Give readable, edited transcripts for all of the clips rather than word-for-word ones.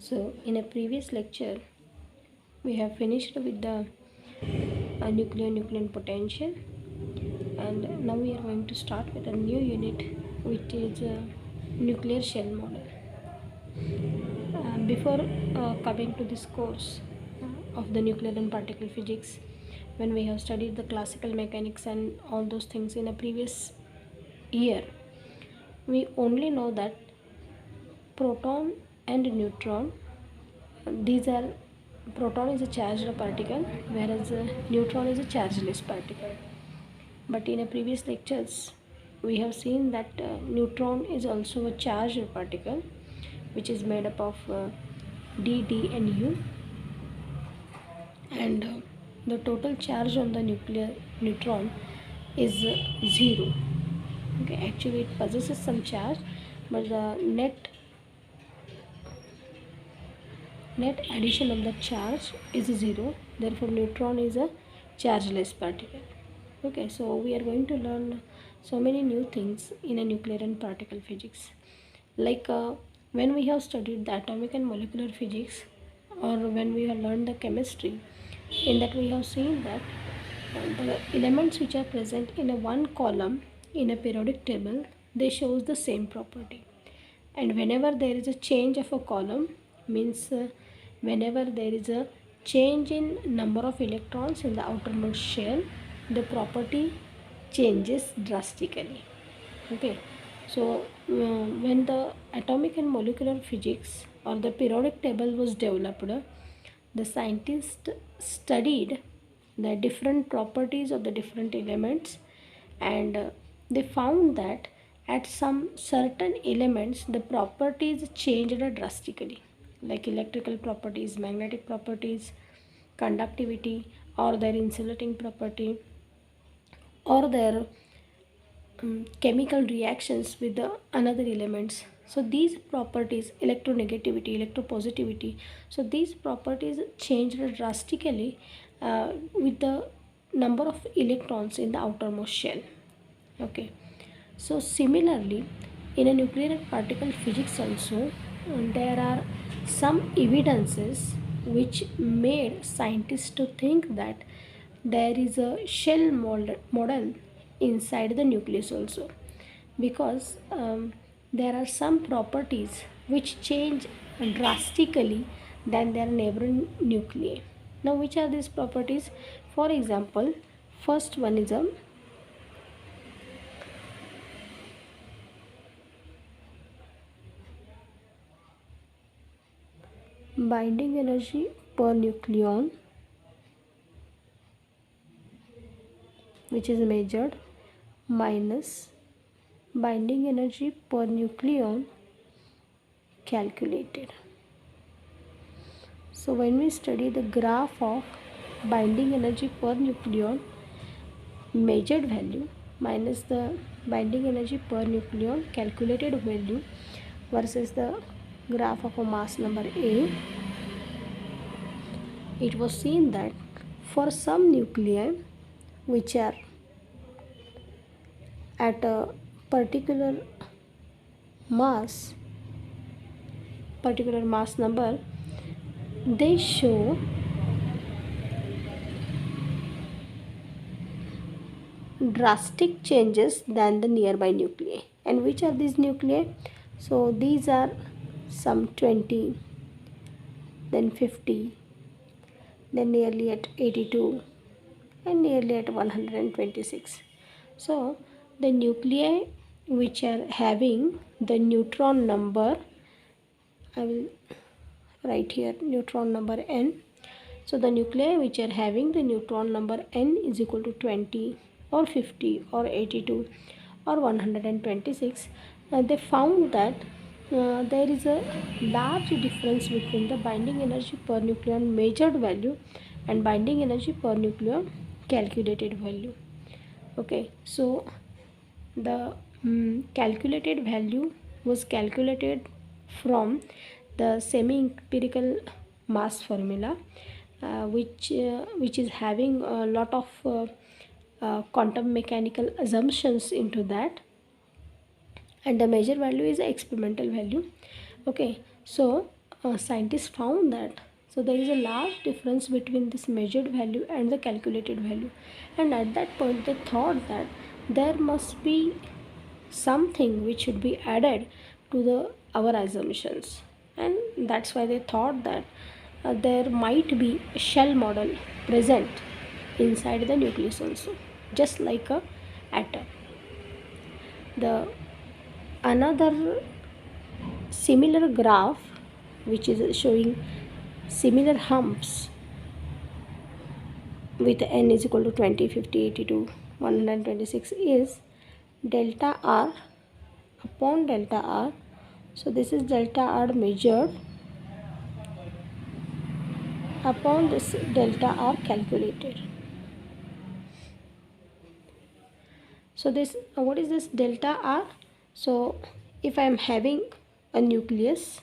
So in a previous lecture we have finished with the nuclear potential, and now we are going to start with a new unit, which is nuclear shell model. Before coming to this course of the nuclear and particle physics, when we have studied the classical mechanics and all those things in a previous year, we only know that proton and neutron, these are, proton is a charged particle whereas neutron is a chargeless particle. But in a previous lectures we have seen that neutron is also a charged particle, which is made up of d and u, and the total charge on the nuclear neutron is 0. Okay, actually it possesses some charge, but the net addition of the charge is 0. Therefore neutron is a chargeless particle. Okay, so we are going to learn so many new things in a nuclear and particle physics, like when we have studied the atomic and molecular physics, or when we have learned the chemistry. In that we have seen that the elements which are present in a one column in a periodic table, they shows the same property. And whenever there is a change of a column, means whenever there is a change in number of electrons in the outermost shell, the property changes drastically. Okay, so when the atomic and molecular physics or the periodic table was developed, the scientists studied the different properties of the different elements, and they found that at some certain elements the properties changed drastically, like electrical properties, magnetic properties, conductivity, or their insulating property, or their chemical reactions with the another elements. So these properties, electronegativity, electropositivity, so these properties changed drastically with the number of electrons in the outermost shell. Okay, so similarly in a nuclear and particle physics also, there are some evidences which made scientists to think that there is a shell model inside the nucleus also, because there are some properties which change drastically than their neighboring nuclei. Now which are these properties? For example, first one is a binding energy per nucleon, which is measured, minus binding energy per nucleon calculated. So when we study the graph of binding energy per nucleon measured value minus the binding energy per nucleon calculated value versus the graph of a mass number A, it was seen that for some nuclei which are at a particular mass number, they show drastic changes than the nearby nuclei. And which are these nuclei? So these are some 20, then 50, then nearly at 82, and nearly at 126. So the nuclei which are having the neutron number, I will write here neutron number n. So the nuclei which are having the neutron number n is equal to 20 or 50 or 82 or 126, they found that there is a large difference between the binding energy per nucleon measured value and binding energy per nucleon calculated value. Okay, so the calculated value was calculated from the semi-empirical mass formula, which is having a lot of quantum mechanical assumptions into that, and the measure value is experimental value. Okay, so scientists found that so there is a large difference between this measured value and the calculated value, and at that point they thought that there must be something which should be added to the our assumptions, and that's why they thought that there might be a shell model present inside the nucleus also, just like a atom. The another similar graph which is showing similar humps with n is equal to 20, 50, 82, 126 is delta r upon delta r. So this is delta r measured upon this delta r calculated. So this what is this delta r? So if I am having a nucleus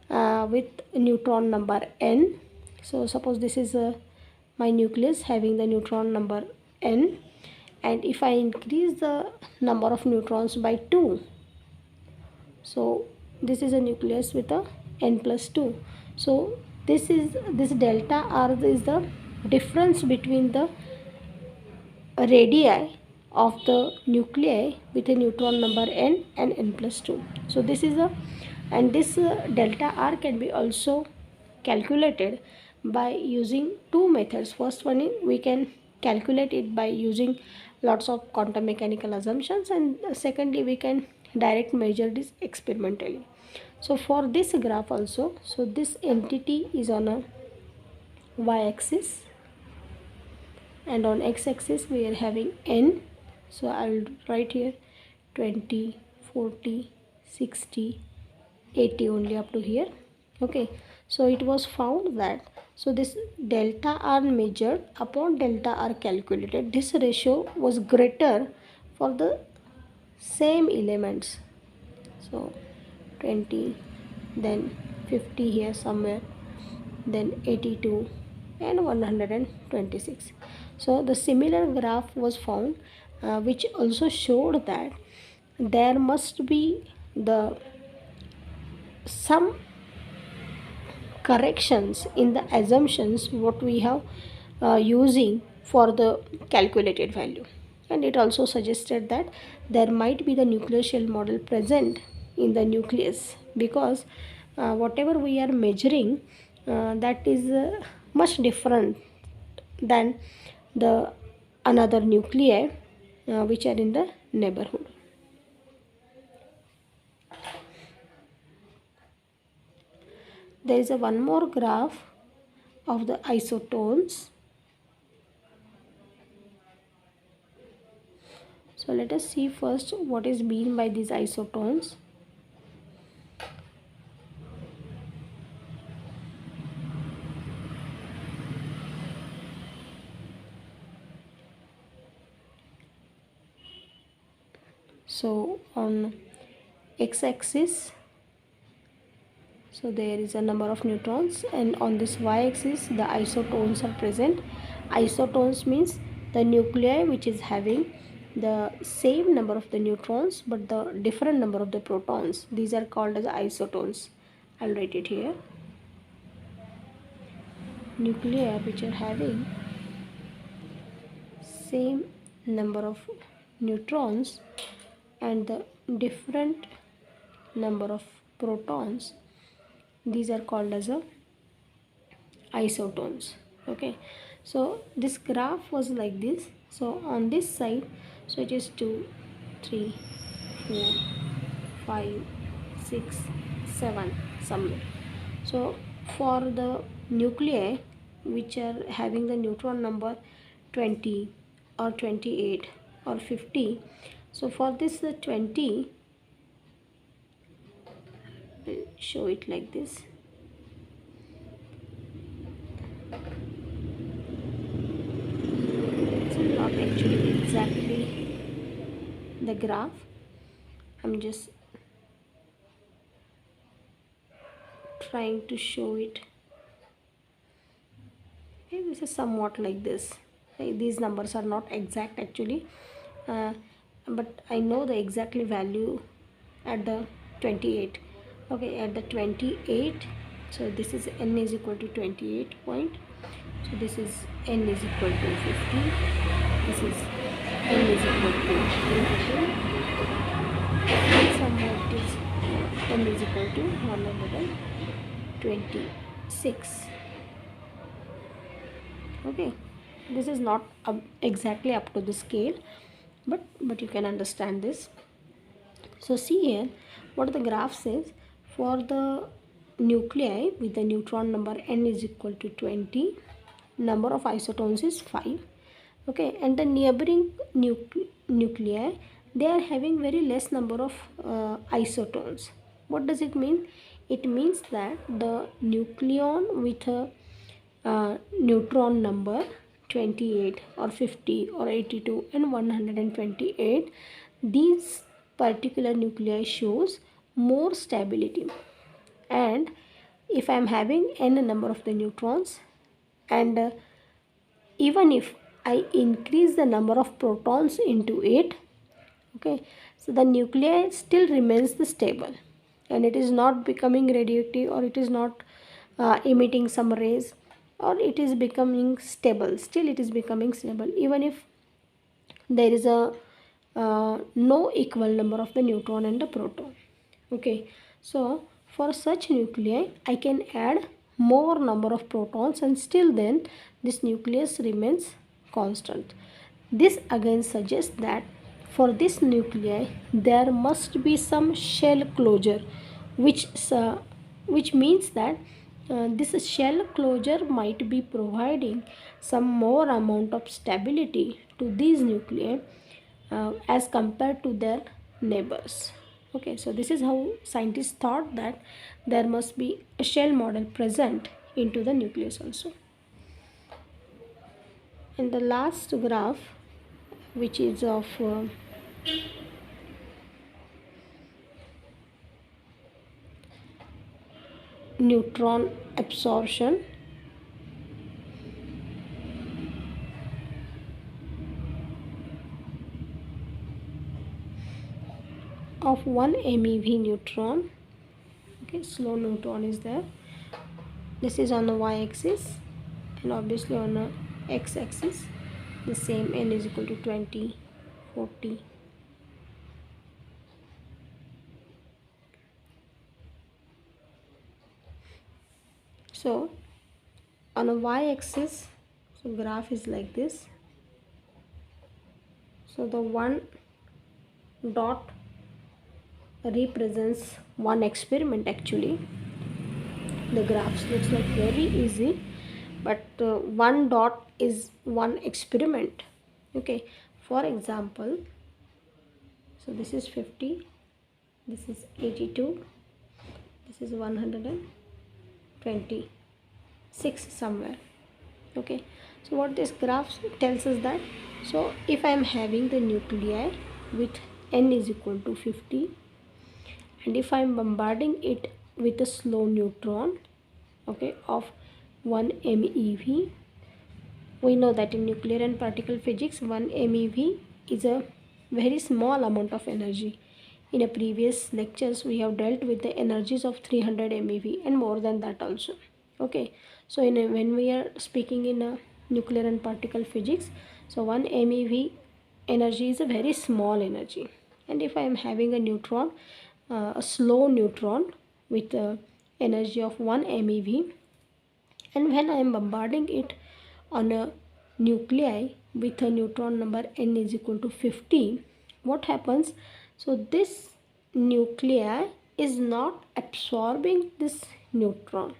with neutron number n, so suppose this is my nucleus having the neutron number n, and if I increase the number of neutrons by 2, so this is a nucleus with a n plus 2. So this delta r is the difference between the radii of the nuclei with a neutron number n and n plus 2. So this is a, and this delta r can be also calculated by using two methods. First one is we can calculate it by using lots of quantum mechanical assumptions, and secondly we can direct measure this experimentally. So for this graph also, so this entity is on a y-axis, and on x-axis we are having n. So I'll write here 20, 40, 60, 80 only up to here. Okay, so it was found that so this delta r measured upon delta r calculated, this ratio was greater for the same elements. So 20, then 50 here somewhere, then 82 and 126. So the similar graph was found which also showed that there must be the some corrections in the assumptions what we have using for the calculated value, and it also suggested that there might be the nuclear shell model present in the nucleus, because whatever we are measuring that is much different than the another nuclei which are in the neighborhood. There is a one more graph of the isotones. So let us see first what is meant by these isotones. So on x-axis, so there is a number of neutrons, and on this y-axis the isotones are present. Isotones means the nuclei which is having the same number of the neutrons but the different number of the protons. These are called as isotones. I'll write it here. Nuclei which are having same number of neutrons and the different number of protons, these are called as a isotones. Okay, so this graph was like this. So on this side, so it is 2, 3, 4, 5, 6, 7 somewhere. So for the nuclei which are having the neutron number 20 or 28 or 50, so for this 20, I'll show it like this. It's not actually exactly the graph. I'm just trying to show it. Okay, this is somewhat like this. Okay, these numbers are not exact actually, but I know the exactly value at the 28. Okay, at the 28, So this is n is equal to 28 point. So this is n is equal to 50. This is n is equal to 82. And somewhere it is n is equal to 126. Okay, this is not exactly up to the scale, but you can understand this. So see here what the graph says. For the nuclei with the neutron number n is equal to 20, number of isotons is 5. Okay, and the neighboring nuclei, they are having very less number of isotons. What does it mean? It means that the nucleon with a neutron number 28 or 50 or 82 and 128, these particular nuclei shows more stability. And if I am having n number of the neutrons, and even if I increase the number of protons into it, okay, so the nuclei still remains the stable, and it is not becoming radioactive, or it is not emitting some rays, or it is becoming stable. Still it is becoming stable even if there is a no equal number of the neutron and the proton. Okay, so for such nuclei I can add more number of protons, and still then this nucleus remains constant. This again suggests that for this nuclei there must be some shell closure, which means that this shell closure might be providing some more amount of stability to these nuclei as compared to their neighbors. Okay, so this is how scientists thought that there must be a shell model present into the nucleus also. And the last graph, which is of neutron absorption. Of 1 MeV neutron. Okay, slow neutron is there. This is on the y-axis, and obviously on the x-axis the same, n is equal to 20, 40. So on a y-axis, so graph is like this. So the one dot represents one experiment. Actually the graphs looks like very easy, but one dot is one experiment. Okay, for example, so this is 50, this is 82, this is 126 somewhere. Okay, so what this graph tells us that, so if I am having the nuclei with n is equal to 50, and if I am bombarding it with a slow neutron, okay, of 1 MeV, we know that in nuclear and particle physics 1 MeV is a very small amount of energy. In a previous lectures we have dealt with the energies of 300 MeV and more than that also. Okay, so when we are speaking in a nuclear and particle physics, so 1 MeV energy is a very small energy. And if I am having a neutron, a slow neutron with a energy of 1 MeV, and when I am bombarding it on a nuclei with a neutron number n is equal to 50, what happens? So this nuclei is not absorbing this neutron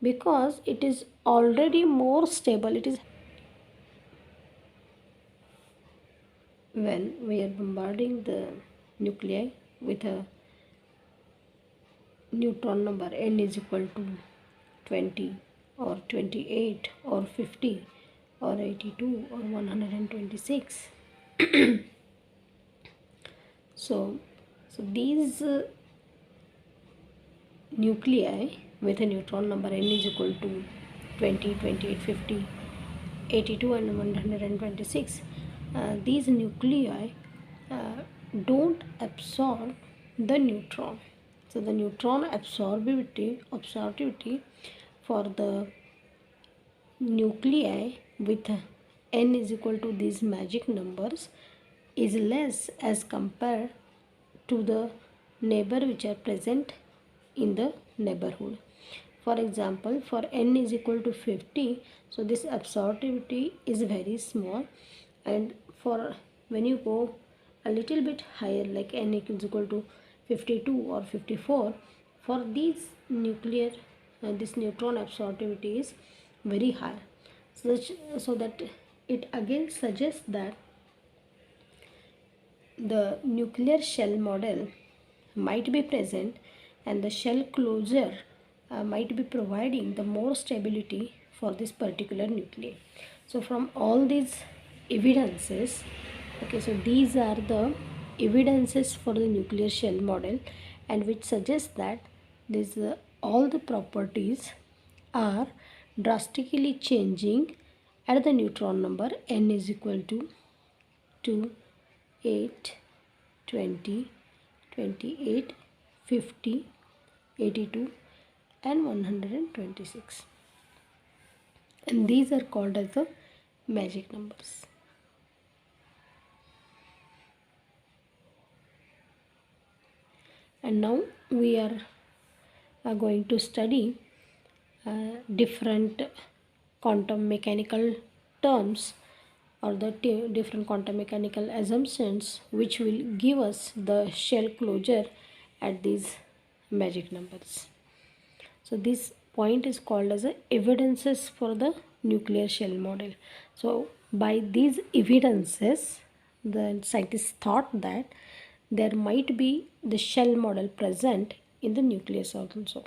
because it is already more stable. It is when we are bombarding the nuclei with a neutron number n is equal to 20 or 28 or 50 or 82 or 126. So these nuclei with a neutron number n is equal to 20, 28, 50, 82 and 126, these nuclei don't absorb the neutron. So the neutron absorptivity for the nuclei with n is equal to these magic numbers is less as compared to the neighbor which are present in the neighborhood. For example, for n is equal to 50, so this absorptivity is very small, and for when you go a little bit higher, like n is equal to 52 or 54, for these nuclear this neutron absorptivity is very high, so that it again suggests that the nuclear shell model might be present, and the shell closure might be providing the more stability for this particular nuclei. So from all these evidences, okay, so these are the evidences for the nuclear shell model, and which suggests that this all the properties are drastically changing at the neutron number n is equal to 2, 8, 20, 28, 50, 82 and 126, and these are called as the magic numbers. And now we are going to study different quantum mechanical terms, or the different quantum mechanical assumptions which will give us the shell closure at these magic numbers. So this point is called as a evidences for the nuclear shell model. So by these evidences, the scientists thought that there might be the shell model present in the nucleus also.